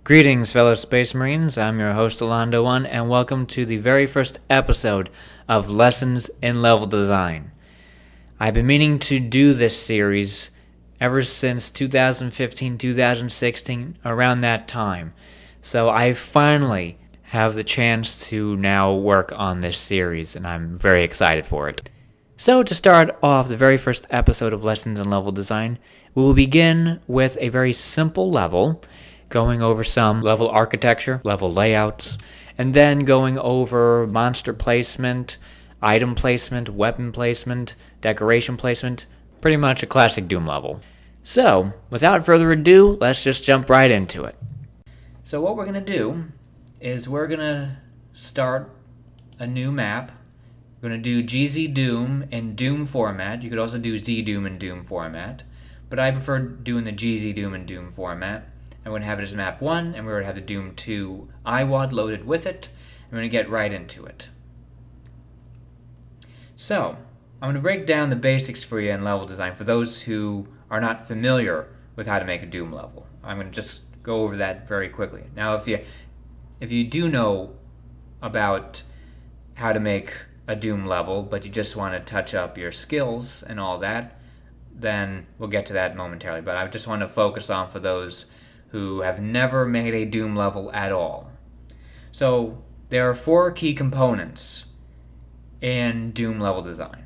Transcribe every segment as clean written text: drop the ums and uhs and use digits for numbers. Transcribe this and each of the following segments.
Greetings, fellow Space Marines. I'm your host, Alando1, and welcome to the very first episode of Lessons in Level Design. I've been meaning to do this series ever since 2015, 2016, around that time. So I finally have the chance to now work on this series, and I'm very excited for it. So to start off the very first episode of Lessons in Level Design, we will begin with a very simple level, going over some level architecture, level layouts, and then going over monster placement, item placement, weapon placement, decoration placement, pretty much a classic Doom level. So, without further ado, let's just jump right into it. So what we're going to do is we're going to start a new map. We're going to do GZ Doom in Doom format. You could also do Z Doom in Doom format, but I prefer doing the GZ Doom in Doom format. I'm going to have it as map 1, and we're going to have the Doom 2 IWAD loaded with it. I'm going to get right into it. So, I'm going to break down the basics for you in level design for those who are not familiar with how to make a Doom level. I'm going to just go over that very quickly. Now, if you do know about how to make a Doom level, but you just want to touch up your skills and all that, then we'll get to that momentarily. But I just want to focus on for those who have never made a Doom level at all. So there are 4 key components in Doom level design: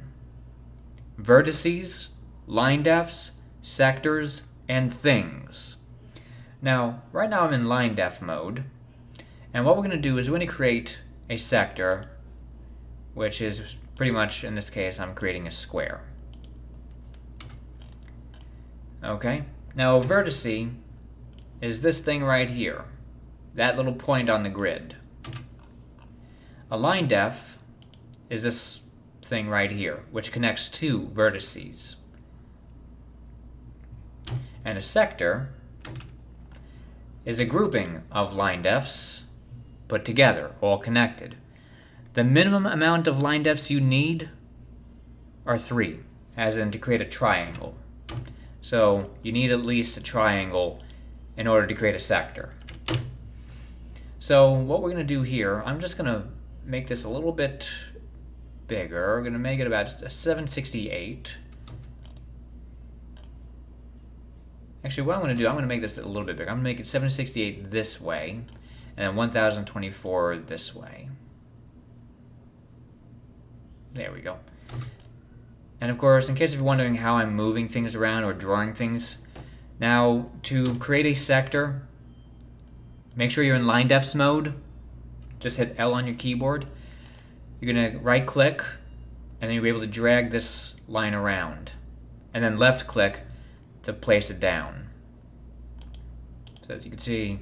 vertices, line defs, sectors, and things. Now, right now I'm in line def mode, and what we're going to do is we're going to create a sector, which is pretty much, in this case, I'm creating a square. Okay, now a vertice is this thing right here, that little point on the grid. A line def is this thing right here, which connects 2 vertices. And a sector is a grouping of line defs put together, all connected. The minimum amount of line defs you need are 3, as in to create a triangle. So you need at least a triangle in order to create a sector. So what we're going to do here, I'm just going to make this a little bit bigger. We're going to make it about 768. Actually, what I'm going to do, I'm going to make this a little bit bigger. I'm going to make it 768 this way, and then 1024 this way. There we go. And of course, in case you're wondering how I'm moving things around or drawing things, now, to create a sector, make sure you're in line defs mode. Just hit L on your keyboard. You're going to right click, and then you'll be able to drag this line around. And then left click to place it down. So as you can see,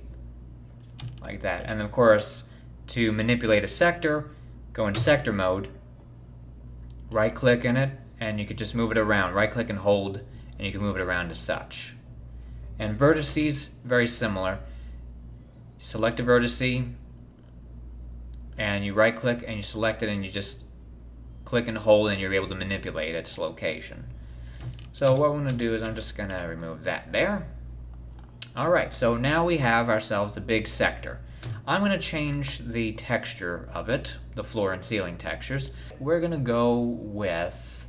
like that. And of course, to manipulate a sector, go in sector mode, right click in it, and you could just move it around. Right click and hold, and you can move it around as such. And vertices, very similar. Select a vertice, and you right click and you select it, and you just click and hold, and you're able to manipulate its location. So what I'm going to do is I'm just going to remove that there. Alright, so now we have ourselves a big sector. I'm going to change the texture of it, the floor and ceiling textures. We're going to go with,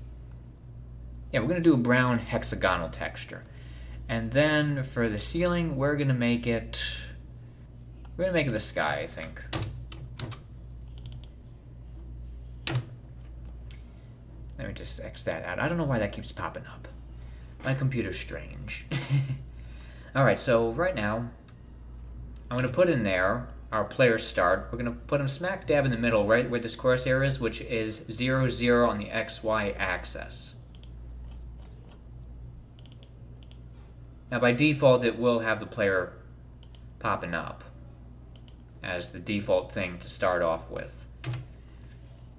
we're going to do a brown hexagonal texture. And then for the ceiling, we're going to make it the sky, I think. Let me just X that out. I don't know why that keeps popping up. My computer's strange. Alright, so right now, I'm going to put in there our player start. We're going to put him smack dab in the middle, right where this crosshair is, which is 0, 0 on the XY axis. Now by default it will have the player popping up as the default thing to start off with.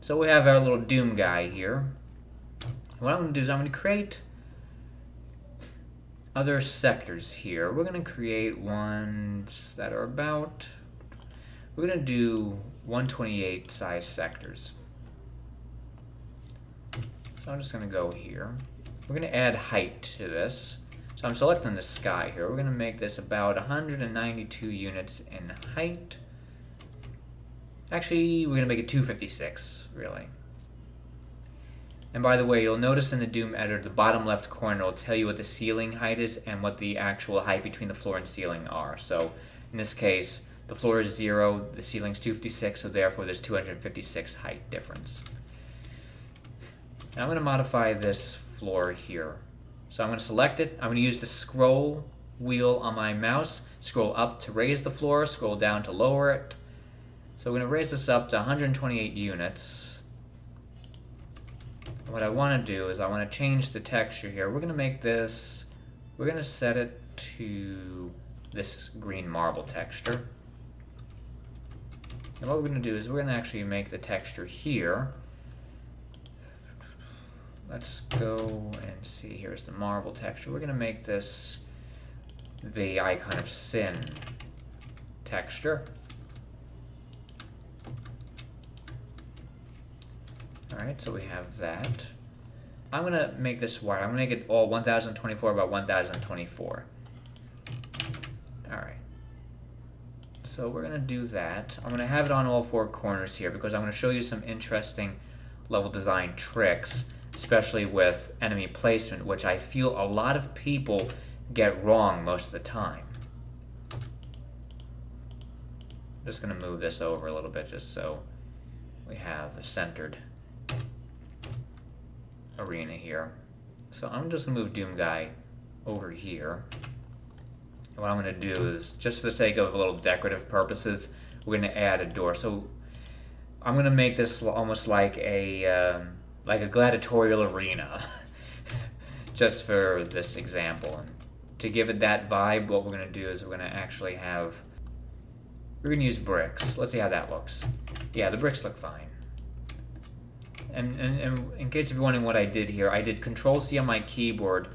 So we have our little Doom guy here. What I'm going to do is I'm going to create other sectors here. We're going to create ones that are about, we're going to do 128 size sectors. So I'm just going to go here. We're going to add height to this. So I'm selecting the sky here. We're going to make this about 192 units in height. Actually, we're going to make it 256, really. And by the way, you'll notice in the Doom editor, the bottom left corner will tell you what the ceiling height is and what the actual height between the floor and ceiling are. So in this case, the floor is 0, the ceiling's 256, so therefore there's 256 height difference. Now I'm going to modify this floor here. So I'm going to select it. I'm going to use the scroll wheel on my mouse, scroll up to raise the floor, scroll down to lower it. So we're going to raise this up to 128 units. And what I want to do is I want to change the texture here. We're going to make this, we're going to set it to this green marble texture. And what we're going to do is we're going to actually make the texture here. Let's go and see, here's the marble texture. We're going to make this the icon of sin texture. Alright, so we have that. I'm going to make this wide. I'm going to make it all 1024 by 1024. Alright. So we're going to do that. I'm going to have it on all four corners here because I'm going to show you some interesting level design tricks, especially with enemy placement, which I feel a lot of people get wrong most of the time. I'm just going to move this over a little bit just so we have a centered arena here. So I'm just going to move Doom Guy over here. And what I'm going to do is, just for the sake of a little decorative purposes, we're going to add a door. So I'm going to make this almost like a gladiatorial arena, just for this example. And to give it that vibe, what we're going to do is we're going to actually have, we're going to use bricks. Let's see how that looks. Yeah, the bricks look fine. And in case you're wondering what I did here, I did Control-C on my keyboard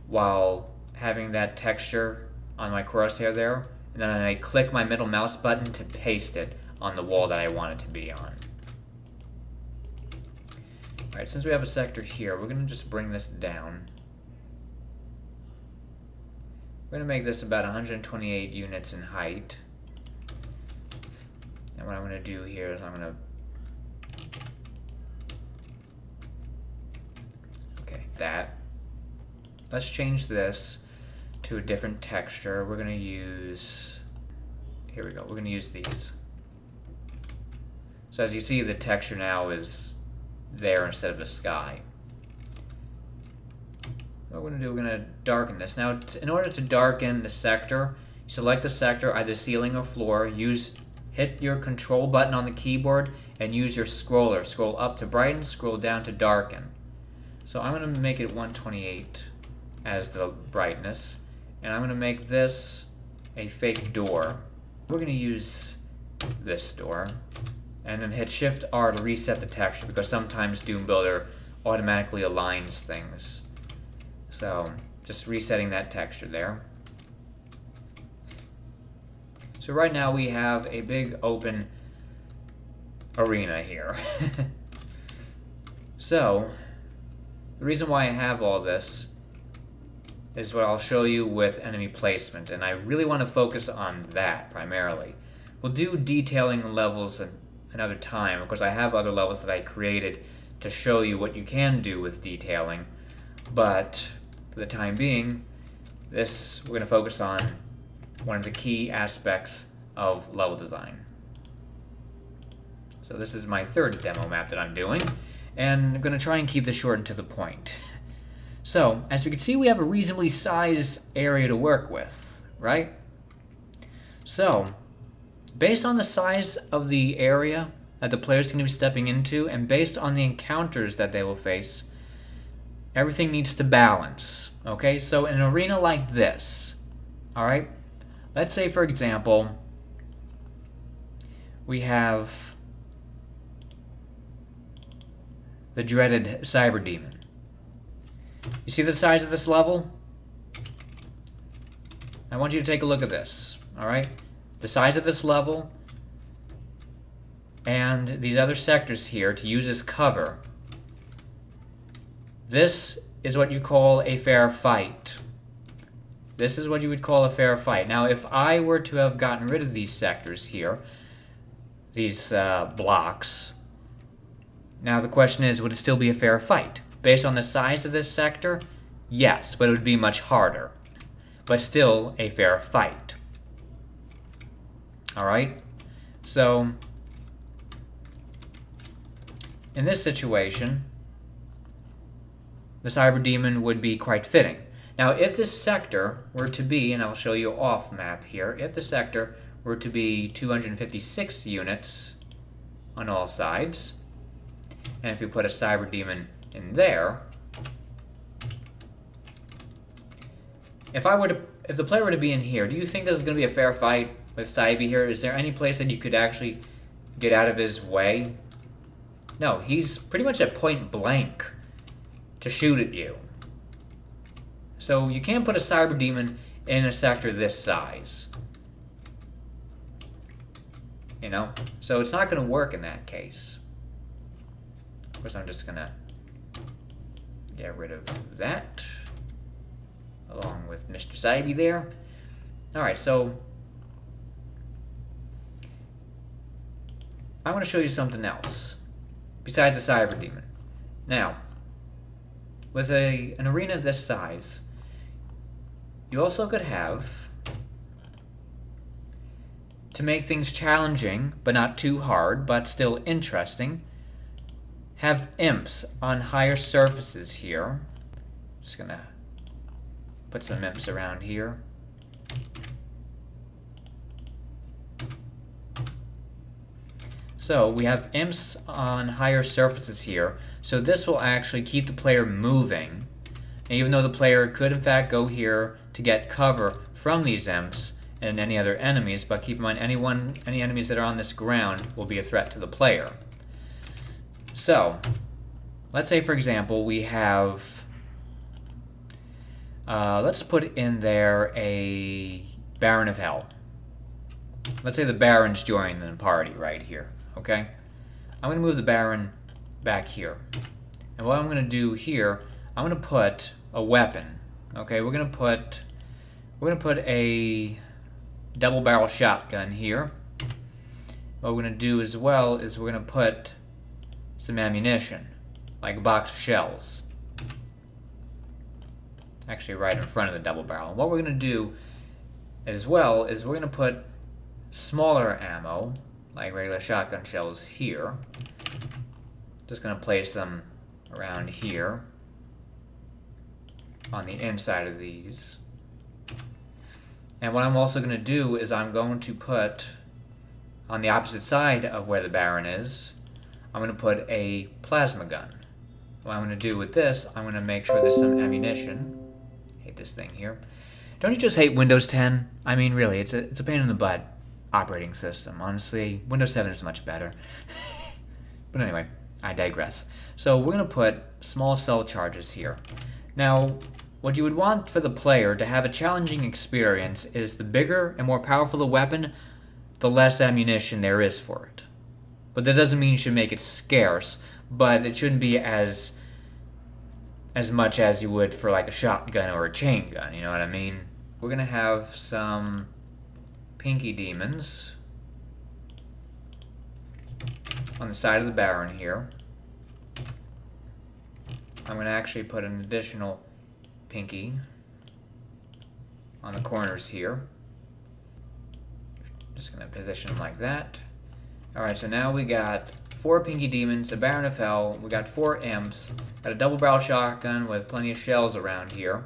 while having that texture on my crosshair there, and then I click my middle mouse button to paste it on the wall that I want it to be on. Alright, since we have a sector here, we're going to just bring this down. We're going to make this about 128 units in height. And what I'm going to do here is I'm going to... Okay, that. Let's change this to a different texture. We're going to use... Here we go. We're going to use these. So as you see, the texture now is there instead of the sky. What we're going to do, we're going to darken this. Now, in order to darken the sector, you select the sector, either ceiling or floor, hit your control button on the keyboard, and use your scroller. Scroll up to brighten, scroll down to darken. So I'm going to make it 128 as the brightness, and I'm going to make this a fake door. We're going to use this door, and then hit Shift R to reset the texture, because sometimes Doom Builder automatically aligns things. So just resetting that texture there. So right now we have a big open arena here. So the reason why I have all this is what I'll show you with enemy placement, and I really want to focus on that primarily. We'll do detailing levels another time, because I have other levels that I created to show you what you can do with detailing, but for the time being, we're going to focus on one of the key aspects of level design. So this is my third demo map that I'm doing, and I'm going to try and keep this short and to the point. So, as we can see, we have a reasonably sized area to work with, right? So, based on the size of the area that the players can be stepping into, and based on the encounters that they will face, everything needs to balance, okay? So, in an arena like this, alright? Let's say, for example, we have the dreaded Cyber Demon. You see the size of this level? I want you to take a look at this, alright? The size of this level and these other sectors here to use as cover. This is what you call a fair fight, This is what you would call a fair fight. Now, if I were to have gotten rid of these sectors here, these blocks, now the question is, would it still be a fair fight? Based on the size of this sector, yes, but it would be much harder. But still a fair fight. Alright? So, in this situation, the Cyber Demon would be quite fitting. Now, if this sector were to be, and I'll show you off map here, if the sector were to be 256 units on all sides, and if you put a Cyber Demon in there, if the player were to be in here, do you think this is going to be a fair fight with Cyber here? Is there any place that you could actually get out of his way? No, he's pretty much at point blank to shoot at you. So you can't put a Cyber Demon in a sector this size. You know? So it's not going to work in that case. Of course, I'm just going to get rid of that, along with Mr. Cyber there. Alright, so I want to show you something else besides the Cyber Demon. Now, with an arena of this size, you also could have, to make things challenging, but not too hard, but still interesting, have imps on higher surfaces here. Just gonna put some imps around here. So we have imps on higher surfaces here, so this will actually keep the player moving. And even though the player could in fact go here to get cover from these imps and any other enemies, but keep in mind any enemies that are on this ground will be a threat to the player. So, let's say for example we have, let's put in there a Baron of Hell. Let's say the Baron's joining the party right here, okay? I'm going to move the Baron back here. And what I'm going to do here, I'm going to put a weapon. Okay, we're going to put a double barrel shotgun here. What we're going to do as well is we're going to put some ammunition, like a box of shells. Actually right in front of the double barrel. And what we're going to do as well is we're going to put smaller ammo, like regular shotgun shells here. Just going to place them around here on the inside of these. And what I'm also going to do is I'm going to put on the opposite side of where the Baron is, I'm going to put a plasma gun. What I'm going to do with this, I'm going to make sure there's some ammunition. Hate this thing here. Don't you just hate Windows 10? I mean, really, it's a pain in the butt operating system. Honestly, Windows 7 is much better. But anyway, I digress. So we're going to put small cell charges here. Now, what you would want for the player to have a challenging experience is the bigger and more powerful the weapon, the less ammunition there is for it. But that doesn't mean you should make it scarce, but it shouldn't be as much as you would for like a shotgun or a chain gun, you know what I mean? We're going to have some pinky demons on the side of the Baron here. I'm going to actually put an additional pinky on the corners here. Just going to position them like that. Alright, so now we got 4 pinky demons, a Baron of Hell, we got 4 imps, got a double barrel shotgun with plenty of shells around here.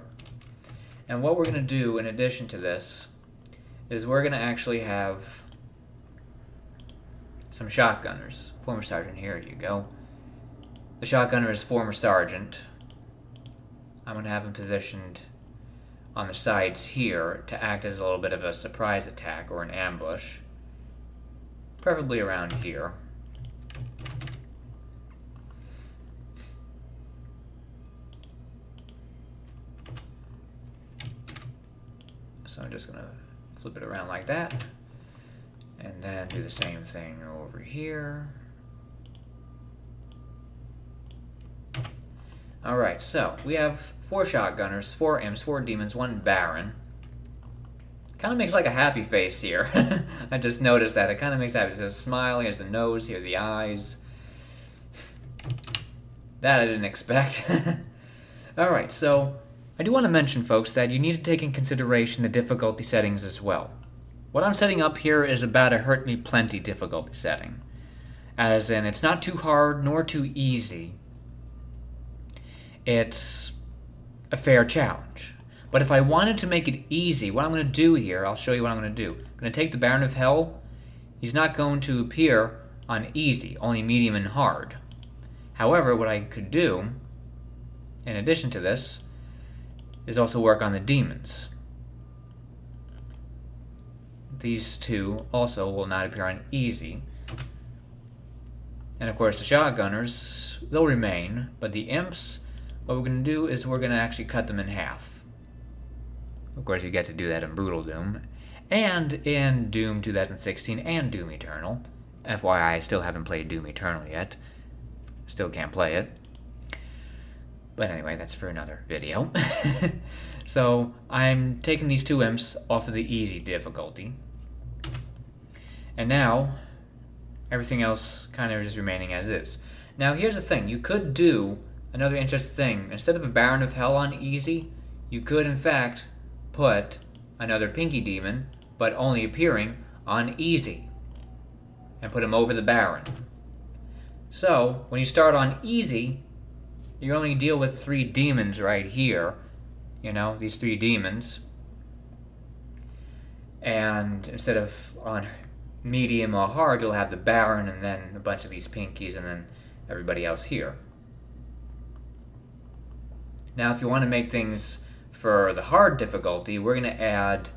And what we're going to do in addition to this is we're going to actually have some shotgunners. Former sergeant, here you go. The shotgunner is former sergeant. I'm going to have him positioned on the sides here to act as a little bit of a surprise attack or an ambush. Preferably around here. So I'm just going to flip it around like that. And then do the same thing over here. Alright, so we have 4 shotgunners, 4 imps, 4 demons, 1 Baron. kind of makes like a happy face here. I just noticed that. It kind of makes happy. There's a smile, here's the nose, here are the eyes. That I didn't expect. Alright, so I do want to mention, folks, that you need to take in consideration the difficulty settings as well. What I'm setting up here is about a hurt me plenty difficulty setting. As in, it's not too hard nor too easy. It's a fair challenge. But if I wanted to make it easy, what I'm going to do here, I'll show you what I'm going to do. I'm going to take the Baron of Hell. He's not going to appear on easy, only medium and hard. However, what I could do, in addition to this, is also work on the demons. These two also will not appear on easy. And of course the shotgunners, they'll remain, but the imps, what we're going to do is we're going to actually cut them in half. Of course, you get to do that in Brutal Doom, and in Doom 2016 and Doom Eternal. FYI, I still haven't played Doom Eternal yet. Still can't play it. But anyway, that's for another video. So, I'm taking these two imps off of the easy difficulty. And now, everything else kind of is remaining as is. Now, here's the thing. You could do another interesting thing. Instead of a Baron of Hell on easy, you could, in fact, put another Pinky Demon, but only appearing on easy, and put him over the Baron. So, when you start on easy, you only deal with 3 demons right here. You know, these 3 demons. And instead of on medium or hard, you'll have the Baron and then a bunch of these Pinkies and then everybody else here. Now, if you want to make things for the hard difficulty, we're going to add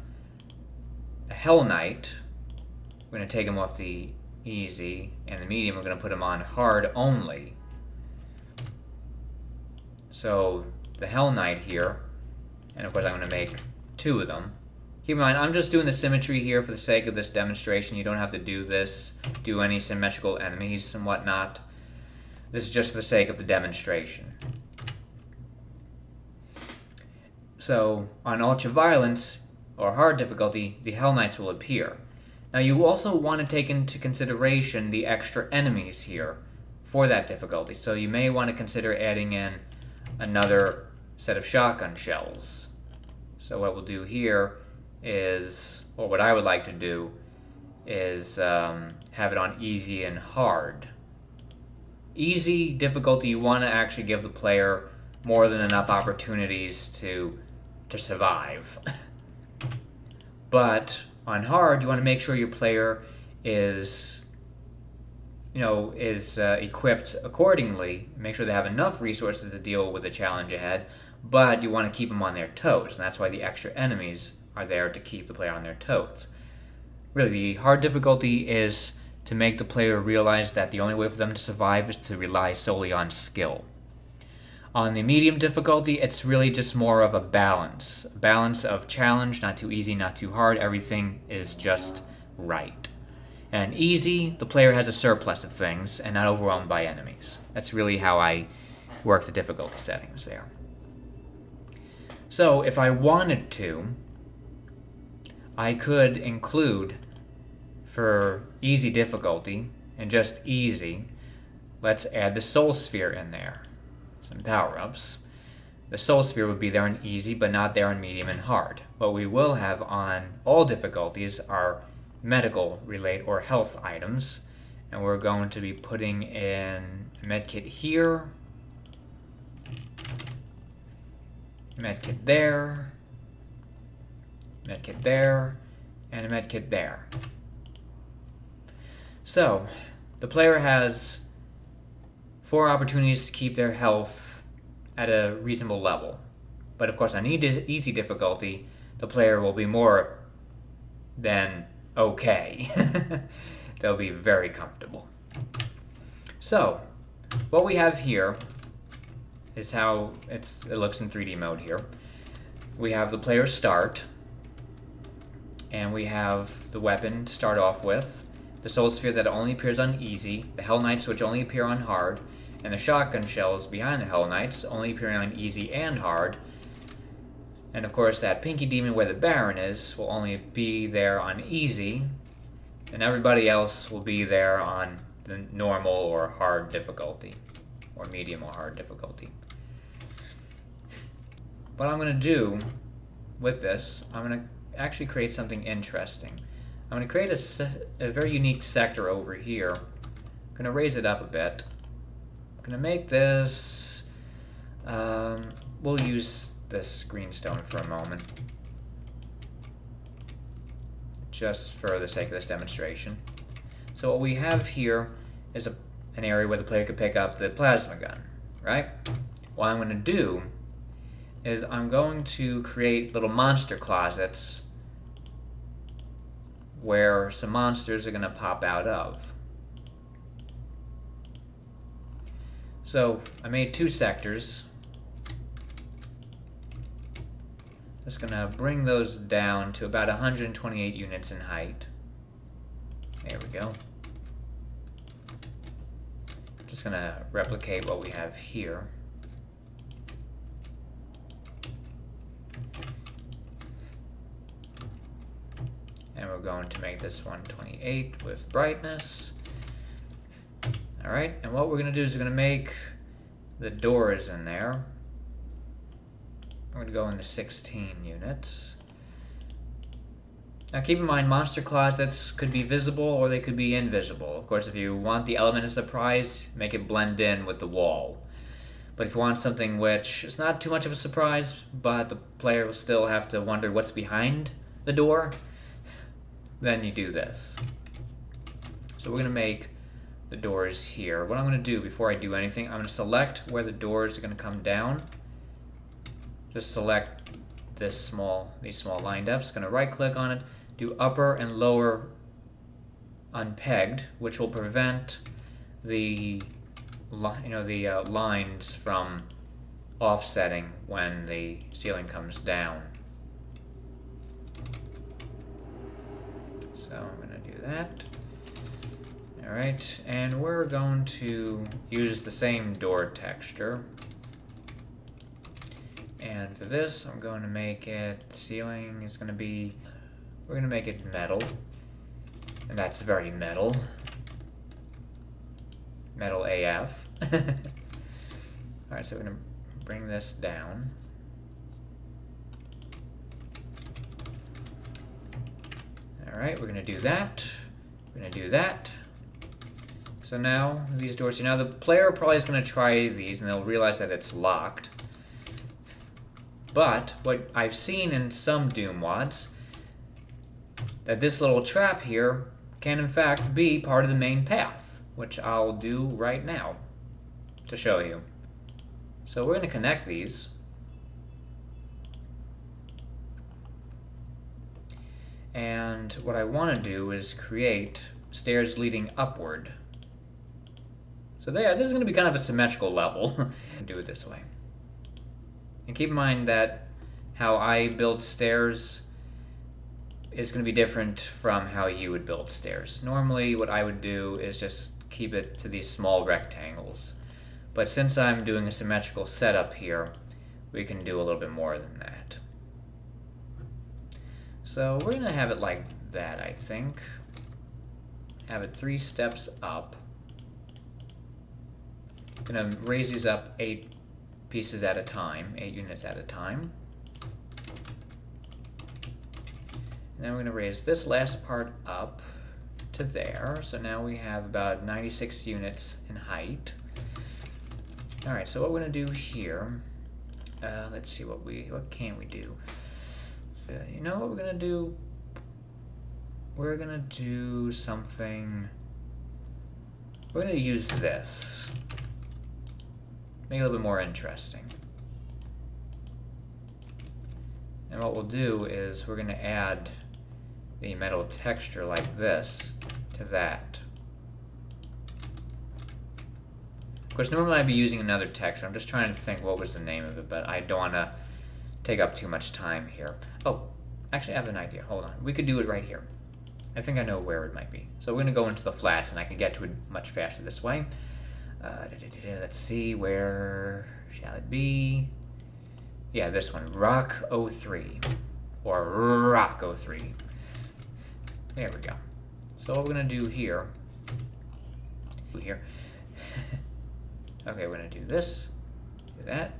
a Hell Knight. We're going to take him off the easy, and the medium we're going to put him on hard only. So the Hell Knight here, and of course I'm going to make 2 of them. Keep in mind, I'm just doing the symmetry here for the sake of this demonstration. You don't have to do any symmetrical enemies and whatnot. This is just for the sake of the demonstration. So, on Ultra Violence, or hard difficulty, the Hell Knights will appear. Now you also want to take into consideration the extra enemies here for that difficulty. So you may want to consider adding in another set of shotgun shells. So what we'll do here is, or what I would like to do, is have it on easy and hard. Easy difficulty, you want to actually give the player more than enough opportunities to survive. But on hard, you want to make sure your player is equipped accordingly. Make sure they have enough resources to deal with the challenge ahead, but you want to keep them on their toes, and that's why the extra enemies are there to keep the player on their toes. Really, the hard difficulty is to make the player realize that the only way for them to survive is to rely solely on skill. On the medium difficulty, it's really just more of a balance. A balance of challenge, not too easy, not too hard. Everything is just right. And easy, the player has a surplus of things and not overwhelmed by enemies. That's really how I work the difficulty settings there. So, if I wanted to, I could include, for easy difficulty, and just easy, let's add the Soul Sphere in there. Some power-ups. The Soul Sphere would be there on easy, but not there on medium and hard. What we will have on all difficulties are medical relate or health items, and we're going to be putting in a medkit here, medkit there, medkit there, and a medkit there. So, the player has 4 opportunities to keep their health at a reasonable level. But of course, on easy difficulty, the player will be more than okay. They'll be very comfortable. So, what we have here is how it looks in 3D mode here. We have the player start, and we have the weapon to start off with, the Soul Sphere that only appears on easy, the Hell Knights which only appear on hard, and the shotgun shells behind the Hell Knights only appearing on easy and hard. And of course that pinky demon where the Baron is will only be there on easy, and everybody else will be there on the normal or hard difficulty, or medium or hard difficulty. What I'm going to do with this, I'm going to actually create something interesting. I'm going to create a very unique sector over here. I'm going to raise it up a bit. I'm going to make this, we'll use this greenstone for a moment, just for the sake of this demonstration. So what we have here is an area where the player could pick up the plasma gun, right? What I'm going to do is I'm going to create little monster closets where some monsters are going to pop out of. So I made 2 sectors. Just going to bring those down to about 128 units in height. There we go. Just going to replicate what we have here. And we're going to make this 128 with brightness. Alright, and what we're going to do is we're going to make the doors in there. I'm going to go into 16 units. Now keep in mind, monster closets could be visible or they could be invisible. Of course, if you want the element of surprise, make it blend in with the wall. But if you want something which is not too much of a surprise, but the player will still have to wonder what's behind the door, then you do this. So we're going to make the doors here. What I'm going to do before I do anything, I'm going to select where the doors are going to come down. Just select these small line depths. Going to right click on it, do upper and lower unpegged, which will prevent the lines from offsetting when the ceiling comes down. So I'm going to do that. Alright, and we're going to use the same door texture. And for this, I'm going to make it, the ceiling is going to be, we're going to make it metal. And that's very metal. Metal AF. Alright, so we're going to bring this down. Alright, we're going to do that. We're going to do that. So now, these doors here. Now the player probably is going to try these and they'll realize that it's locked. But what I've seen in some Doom mods, that this little trap here can in fact be part of the main path, which I'll do right now to show you. So we're going to connect these. And what I want to do is create stairs leading upward. So there, this is going to be kind of a symmetrical level. Do it this way. And keep in mind that how I build stairs is going to be different from how you would build stairs. Normally what I would do is just keep it to these small rectangles. But since I'm doing a symmetrical setup here, we can do a little bit more than that. So we're going to have it like that, I think. Have it 3 steps up. Going to raise these up 8 pieces at a time, 8 units at a time. And then we're going to raise this last part up to there. So now we have about 96 units in height. Alright, so what we're going to do here, let's see what can we do. You know what we're going to do? We're going to do something, we're going to use this. Make it a little bit more interesting. And what we'll do is we're going to add the metal texture like this to that. Of course, normally I'd be using another texture. I'm just trying to think what was the name of it, but I don't want to take up too much time here. Oh, actually I have an idea. Hold on. We could do it right here. I think I know where it might be. So we're going to go into the flats, and I can get to it much faster this way. Let's see, where shall it be? Yeah, this one, Rock 03, or Rock 03. There we go. So what we're gonna do here, okay, we're gonna do this, do that,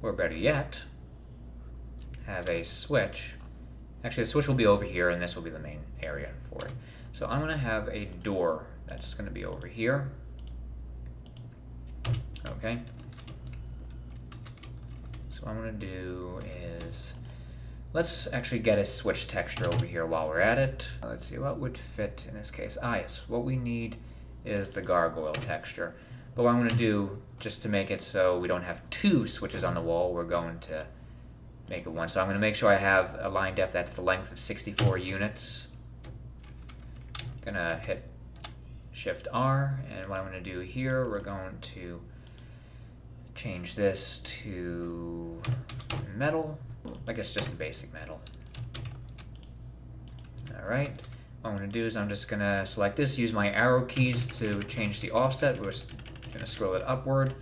or better yet, have a switch. Actually, the switch will be over here, and this will be the main area for it. So I'm gonna have a door that's gonna be over here. Okay. So what I'm gonna do is, let's actually get a switch texture over here while we're at it. Let's see, what would fit in this case? Ah, yes, what we need is the gargoyle texture. But what I'm gonna do, just to make it so we don't have two switches on the wall, we're going to make it one. So I'm gonna make sure I have a line depth that's the length of 64 units. Gonna hit Shift R, and what I'm gonna do here, we're going to change this to metal. I guess just the basic metal. Alright, what I'm going to do is I'm just going to select this, use my arrow keys to change the offset. We're going to scroll it upward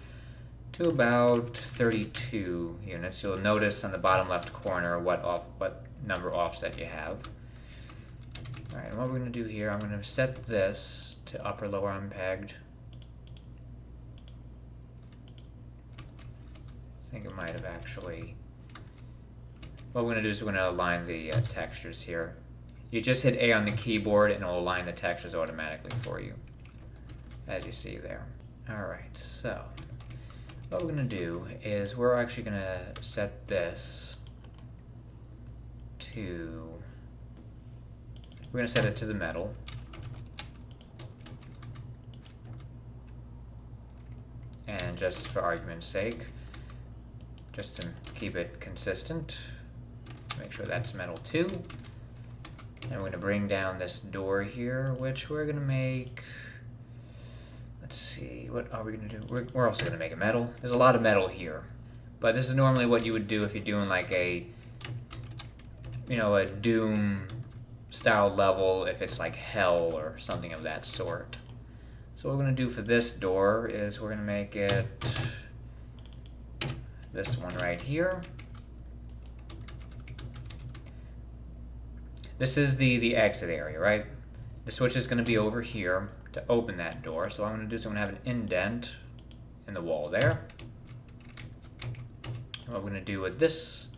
to about 32 units. You'll notice on the bottom left corner what number offset you have. Alright, and what we're going to do here, I'm going to set this to upper lower unpegged. I think it might have actually... What we're going to do is we're going to align the textures here. You just hit A on the keyboard and it'll align the textures automatically for you, as you see there. Alright, so what we're going to do is we're actually going to set this to... We're going to set it to the metal. And just for argument's sake, just to keep it consistent, make sure that's metal too. And we're going to bring down this door here, which we're going to make, let's see, what are we going to do? We're also going to make a metal. There's a lot of metal here, but this is normally what you would do if you're doing like a, you know, a Doom style level, if it's like hell or something of that sort. So what we're going to do for this door is we're going to make it this one right here. This is the exit area, right? The switch is going to be over here to open that door. So what I'm going to do is I'm going to have an indent in the wall there. And what we're going to do with this,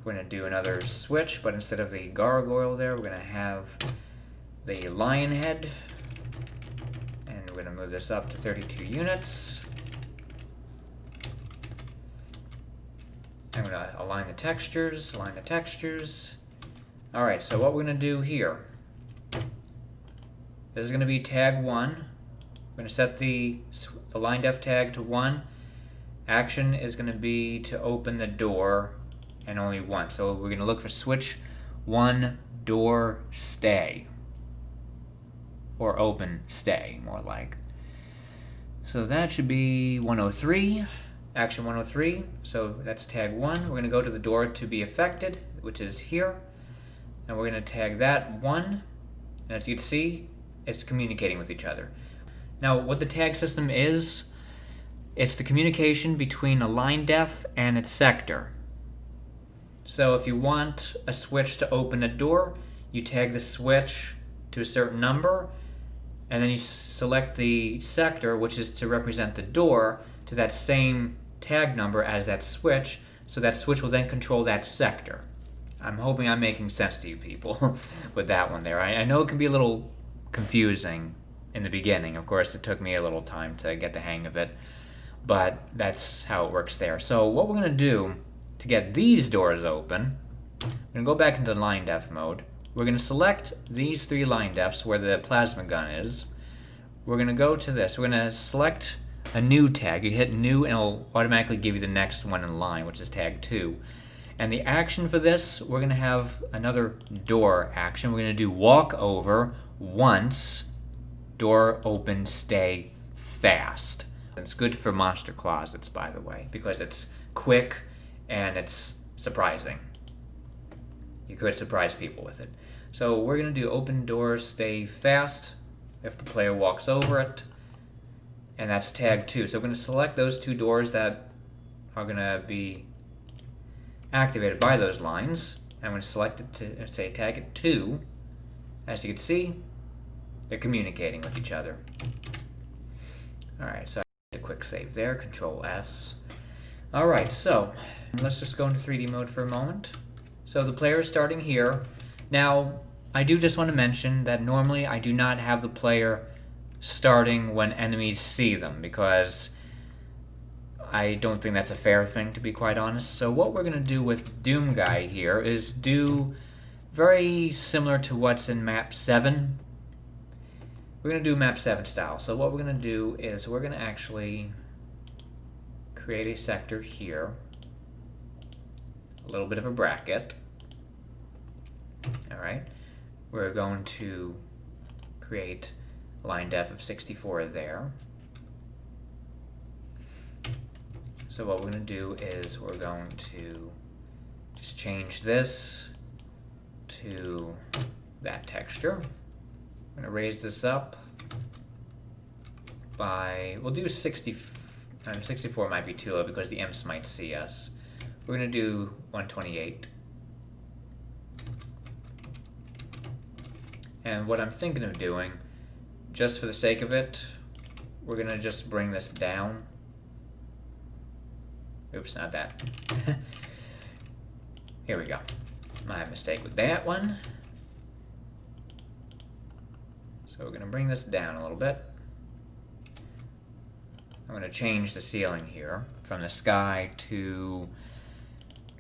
we're going to do another switch, but instead of the gargoyle there, we're going to have the lion head. And we're going to move this up to 32 units. I'm going to align the textures, Alright, so what we're going to do here, this is going to be tag 1. We're going to set the line depth tag to 1. Action is going to be to open the door and only one. So we're going to look for switch 1 door stay. Or open stay, more like. So that should be 103. Action 103, so that's tag 1. We're going to go to the door to be affected, which is here. And we're going to tag that 1. And as you can see, it's communicating with each other. Now, what the tag system is, it's the communication between a line def and its sector. So if you want a switch to open a door, you tag the switch to a certain number, and then you select the sector, which is to represent the door, to that same tag number as that switch, so that switch will then control that sector. I'm hoping I'm making sense to you people with that one there. I know it can be a little confusing in the beginning. Of course, it took me a little time to get the hang of it, but that's how it works there. So what we're going to do to get these doors open, we're going to go back into line def mode. We're going to select these 3 line defs where the plasma gun is. We're going to go to this. We're going to select a new tag. You hit new and it'll automatically give you the next one in line, which is tag 2. And the action for this, we're going to have another door action. We're going to do walk over once, door open, stay fast. It's good for monster closets, by the way, because it's quick and it's surprising. You could surprise people with it. So we're going to do open door, stay fast if the player walks over it. And that's tag 2. So we're going to select those 2 doors that are going to be activated by those lines. I'm going to select it to say tag it 2. As you can see, they're communicating with each other. Alright, so I did a quick save there, Control S. Alright, so let's just go into 3D mode for a moment. So the player is starting here. Now, I do just want to mention that normally I do not have the player starting when enemies see them, because I don't think that's a fair thing, to be quite honest. So what we're going to do with Doom Guy here is do very similar to what's in map 7. We're going to do map 7 style. So what we're going to do is we're going to actually create a sector here, a little bit of a bracket. Alright, we're going to create a line depth of 64 there. So what we're going to do is we're going to just change this to that texture. I'm going to raise this up by, we'll do 64 might be too low because the imps might see us. We're going to do 128. And what I'm thinking of doing, just for the sake of it, we're going to just bring this down. Oops, not that. Here we go. My mistake with that one. So we're going to bring this down a little bit. I'm going to change the ceiling here from the sky to,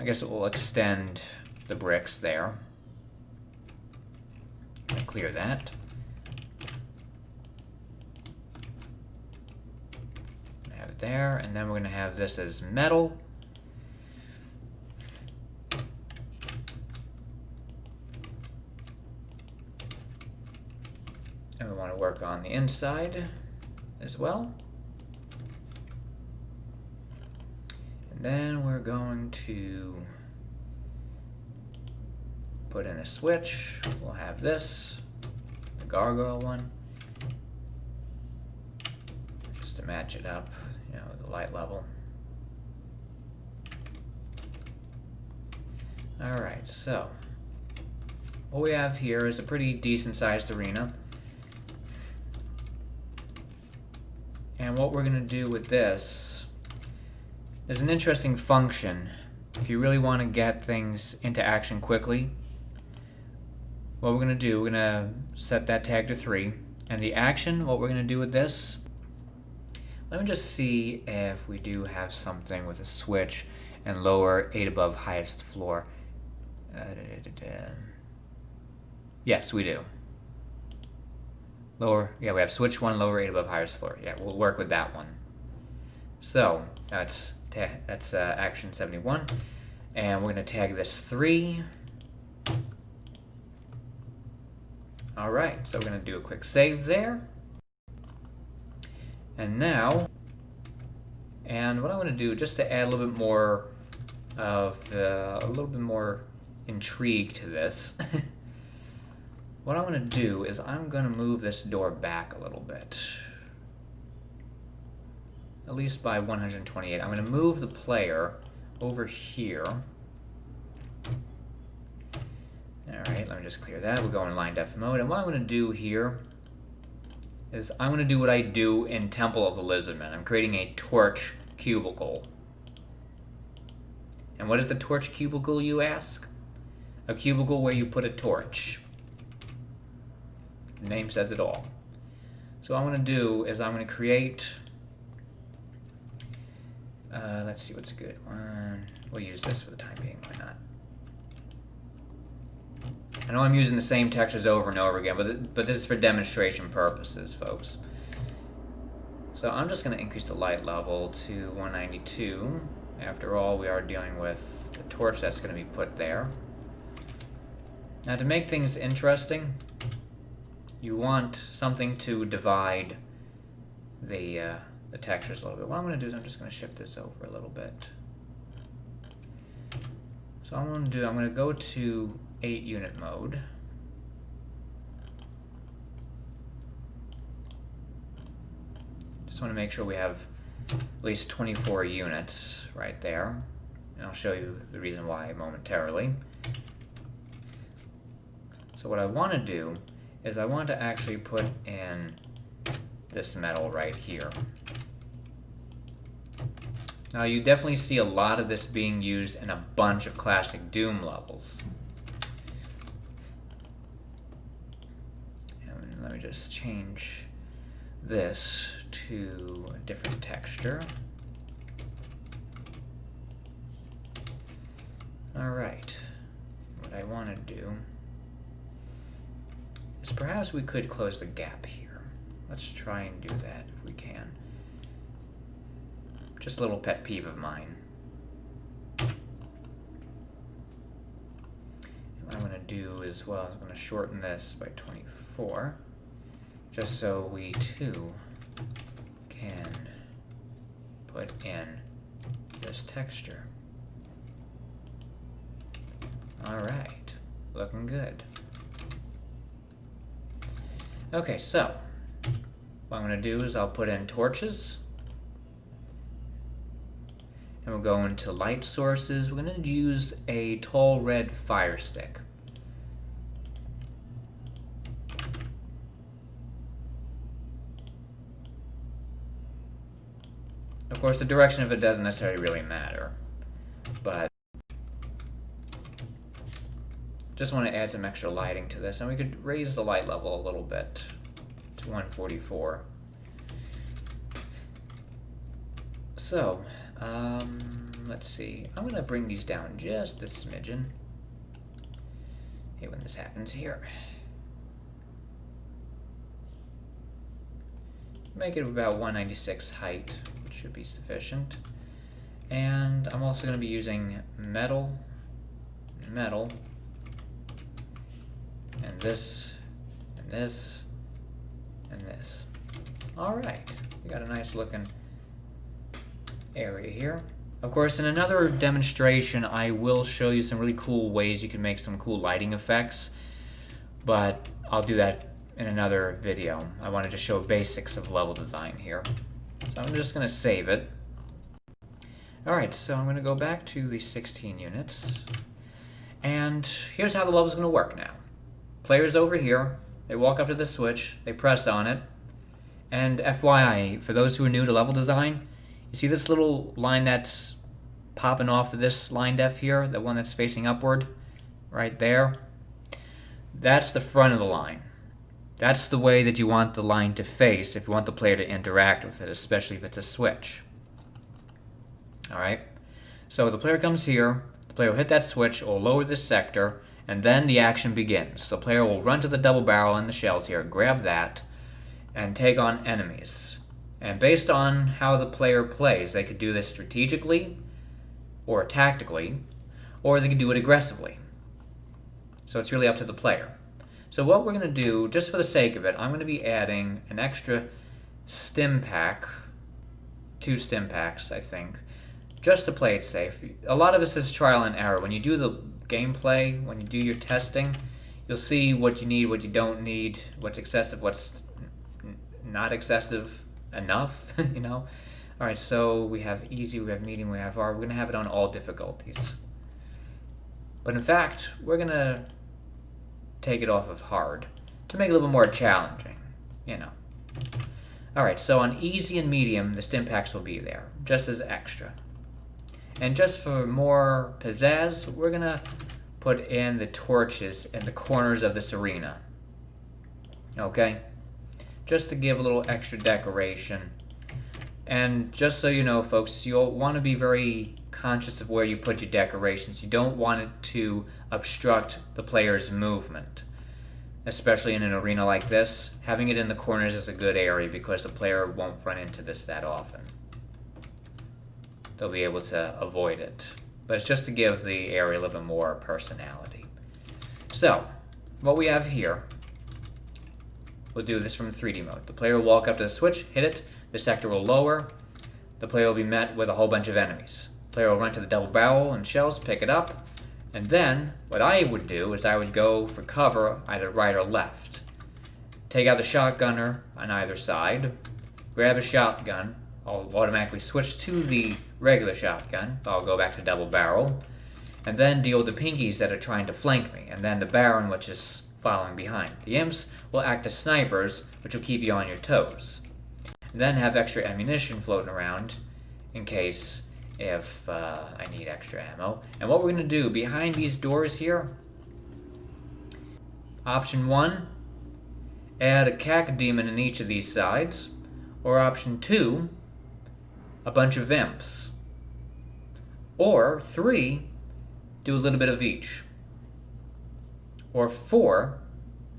I guess it will extend the bricks there. I'm going to clear that. Have it there, and then we're going to have this as metal. And we want to work on the inside as well. And then we're going to put in a switch. We'll have this, the gargoyle one, just to match it up, you know, the light level. Alright, so what we have here is a pretty decent sized arena. And what we're going to do with this is an interesting function. If you really want to get things into action quickly, what we're going to do, we're going to set that tag to 3. And the action, what we're going to do with this, let me just see if we do have something with a switch and lower 8 above highest floor. Yes, we do. Lower, yeah, we have switch 1, lower 8 above highest floor. Yeah, we'll work with that one. So that's action 71, and we're going to tag this 3. All right, so we're going to do a quick save there. And now, and what I want to do, just to add a little bit more of a little bit more intrigue to this. What I'm going to do is I'm going to move this door back a little bit. At least by 128. I'm going to move the player over here. Alright, let me just clear that. We'll go in line depth mode. And what I'm going to do here is I'm going to do what I do in Temple of the Lizardman. I'm creating a torch cubicle. And what is the torch cubicle, you ask? A cubicle where you put a torch. The name says it all. So what I'm going to do is I'm going to create, let's see what's a good one. We'll use this for the time being, why not? I know I'm using the same textures over and over again, but this is for demonstration purposes, folks. So I'm just going to increase the light level to 192. After all, we are dealing with the torch that's going to be put there. Now to make things interesting, you want something to divide the textures a little bit. What I'm going to do is I'm just going to shift this over a little bit. So what I'm going to do, I'm going to go to 8 unit mode. Just want to make sure we have at least 24 units right there. And I'll show you the reason why momentarily. So what I want to do is I want to actually put in this metal right here. Now you definitely see a lot of this being used in a bunch of classic Doom levels. And let me just change this to a different texture. Alright, what I want to do is perhaps we could close the gap here. Let's try and do that if we can. Just a little pet peeve of mine. And what I'm going to do is, well, I'm going to shorten this by 24, just so we too can put in this texture. Alright, looking good. Okay, so what I'm going to do is I'll put in torches. And we'll go into light sources. We're going to use a tall red fire stick. Of course, the direction of it doesn't necessarily really matter, but just want to add some extra lighting to this, and we could raise the light level a little bit to 144. So, let's see. I'm going to bring these down just a smidgen. Hey, when this happens here. Make it about 196 height, which should be sufficient. And I'm also going to be using metal, and this, and this, and this. Alright, we got a nice looking area here. Of course, in another demonstration, I will show you some really cool ways you can make some cool lighting effects, but I'll do that in another video. I wanted to show basics of level design here. So I'm just going to save it. Alright, so I'm going to go back to the 16 units, and here's how the level's going to work now. Players over here, they walk up to the switch, they press on it, and FYI, for those who are new to level design, you see this little line that's popping off of this line def here, the one that's facing upward, right there? That's the front of the line. That's the way that you want the line to face if you want the player to interact with it, especially if it's a switch. Alright, so the player comes here, the player will hit that switch, or lower this sector, and then the action begins. So the player will run to the double barrel in the shells here, grab that, and take on enemies. And based on how the player plays, they could do this strategically, or tactically, or they could do it aggressively. So it's really up to the player. So what we're going to do, just for the sake of it, I'm going to be adding an extra stim pack, 2 stim packs, I think, just to play it safe. A lot of this is trial and error. When you do the gameplay, when you do your testing, you'll see what you need, what you don't need, what's excessive, what's not excessive enough, you know? Alright, so we have easy, we have medium, we have hard. We're going to have it on all difficulties. But in fact, we're going to take it off of hard to make it a little bit more challenging, you know. Alright, so on easy and medium, the stim packs will be there, just as extra. And just for more pizzazz, we're going to put in the torches in the corners of this arena. Okay? Just to give a little extra decoration. And just so you know, folks, you'll want to be very conscious of where you put your decorations. You don't want it to obstruct the player's movement. Especially in an arena like this, having it in the corners is a good area because the player won't run into this that often. They'll be able to avoid it. But it's just to give the area a little bit more personality. So, what we have here, we'll do this from 3D mode. The player will walk up to the switch, hit it, the sector will lower, the player will be met with a whole bunch of enemies. The player will run to the double barrel and shells, pick it up, and then what I would do is I would go for cover either right or left. Take out the shotgunner on either side, grab a shotgun, I'll automatically switch to the regular shotgun. I'll go back to double barrel, and then deal with the pinkies that are trying to flank me, and then the Baron, which is following behind. The imps will act as snipers, which will keep you on your toes. And then have extra ammunition floating around in case if I need extra ammo. And what we're going to do behind these doors here, option 1, add a cacodemon in each of these sides, or option 2, a bunch of imps, or 3, do a little bit of each, or 4,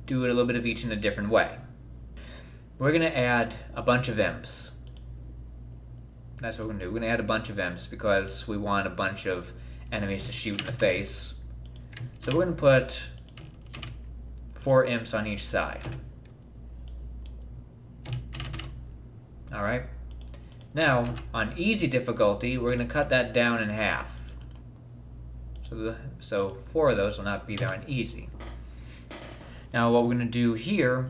do it a little bit of each in a different way. We're going to add a bunch of imps. That's what we're going to do. We're going to add a bunch of imps because we want a bunch of enemies to shoot in the face. So we're going to put 4 imps on each side. Alright. Now, on easy difficulty, we're going to cut that down in half. So 4 of those will not be there on easy. Now what we're going to do here,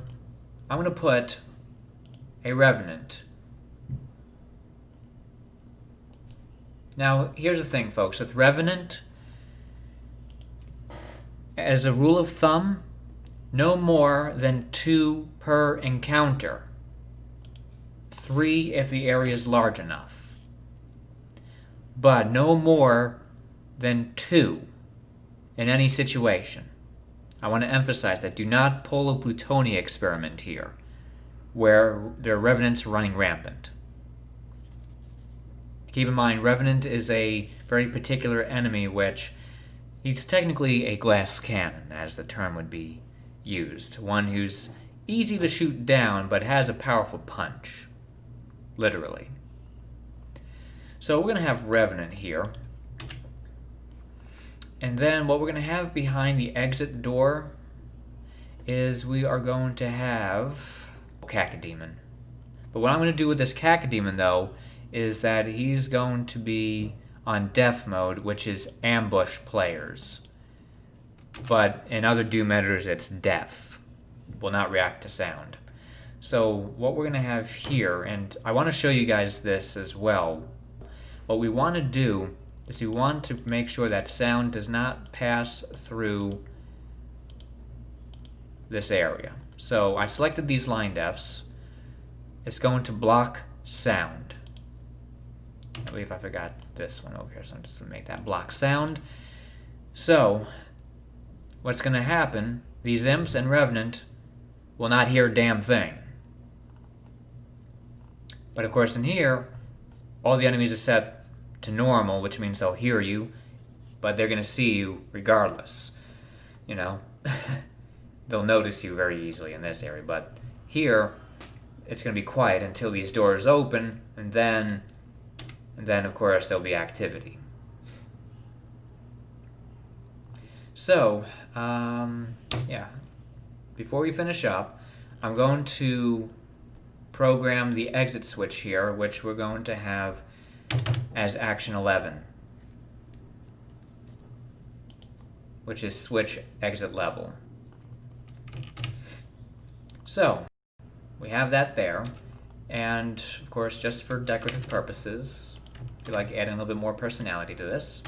I'm going to put a Revenant. Now here's the thing, folks. With Revenant, as a rule of thumb, no more than 2 per encounter. 3 if the area is large enough. But no more than 2 in any situation. I want to emphasize that. Do not pull a Plutonia experiment here, where there are Revenants running rampant. Keep in mind, Revenant is a very particular enemy, which he's technically a glass cannon, as the term would be used. One who's easy to shoot down, but has a powerful punch. Literally. So we're going to have Revenant here. And then what we're going to have behind the exit door is we are going to have Cacodemon. But what I'm going to do with this Cacodemon, though, is that he's going to be on Death mode, which is ambush players. But in other Doom editors, it's deaf. Will not react to sound. So what we're going to have here, and I want to show you guys this as well. What we want to do is we want to make sure that sound does not pass through this area. So I selected these line defs. It's going to block sound. I believe I forgot this one over here, so I'm just going to make that block sound. So what's going to happen, these imps and Revenant will not hear a damn thing. But of course in here, all the enemies are set to normal, which means they'll hear you, but they're going to see you regardless. You know, they'll notice you very easily in this area, but here it's going to be quiet until these doors open, and then of course there'll be activity. So, yeah, before we finish up, I'm going to program the exit switch here, which we're going to have as action 11, which is switch exit level. So we have that there, and of course, just for decorative purposes, if you like adding a little bit more personality to this,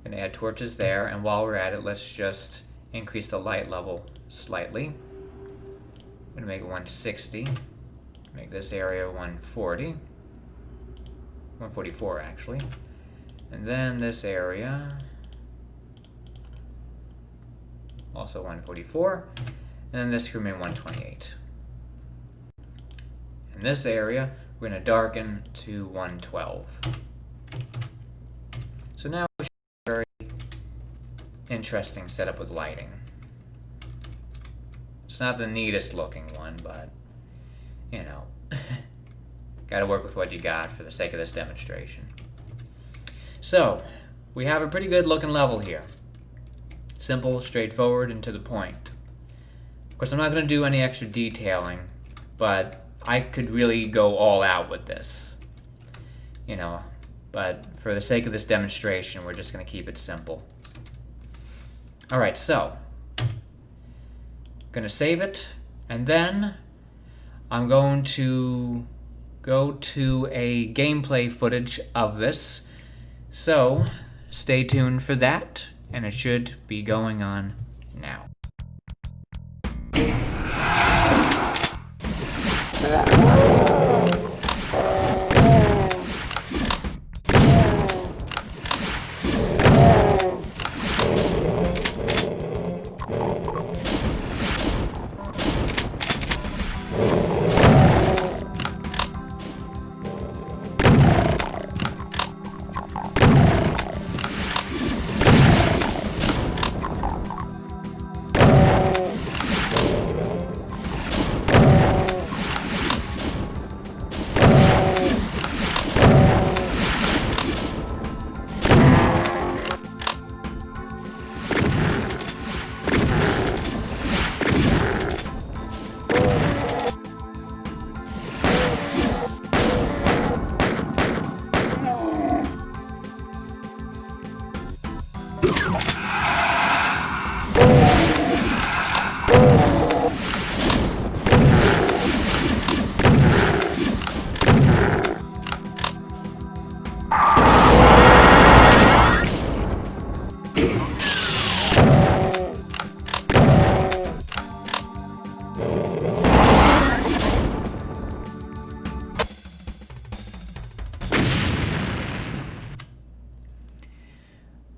I'm going to add torches there, and while we're at it, let's just increase the light level slightly. I'm going to make it 160, make this area 140, 144 actually, and then this area also 144, and then this can remain 128. In this area, we're going to darken to 112. So now we should have a very interesting setup with lighting. It's not the neatest looking one, but, you know, gotta work with what you got for the sake of this demonstration. So, we have a pretty good looking level here. Simple, straightforward, and to the point. Of course, I'm not going to do any extra detailing, but I could really go all out with this. You know, but for the sake of this demonstration, we're just going to keep it simple. Alright, so, going to save it, and then I'm going to go to a gameplay footage of this. So stay tuned for that, and it should be going on now.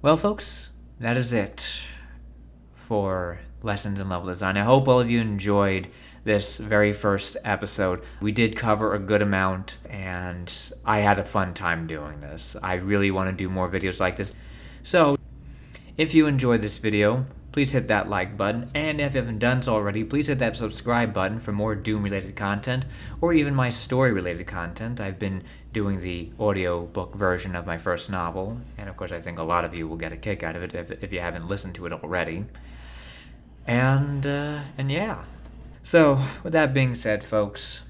Well, folks, that is it for Lessons in Level Design. I hope all of you enjoyed this very first episode. We did cover a good amount, and I had a fun time doing this. I really want to do more videos like this. So, if you enjoyed this video, please hit that like button, and if you haven't done so already, please hit that subscribe button for more Doom-related content, or even my story-related content. I've been doing the audiobook version of my first novel, and of course I think a lot of you will get a kick out of it if you haven't listened to it already. And yeah. So, with that being said, folks,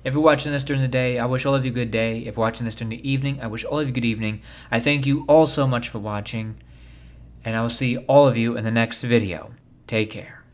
if you're watching this during the day, I wish all of you a good day. If you're watching this during the evening, I wish all of you good evening. I thank you all so much for watching, and I will see all of you in the next video. Take care.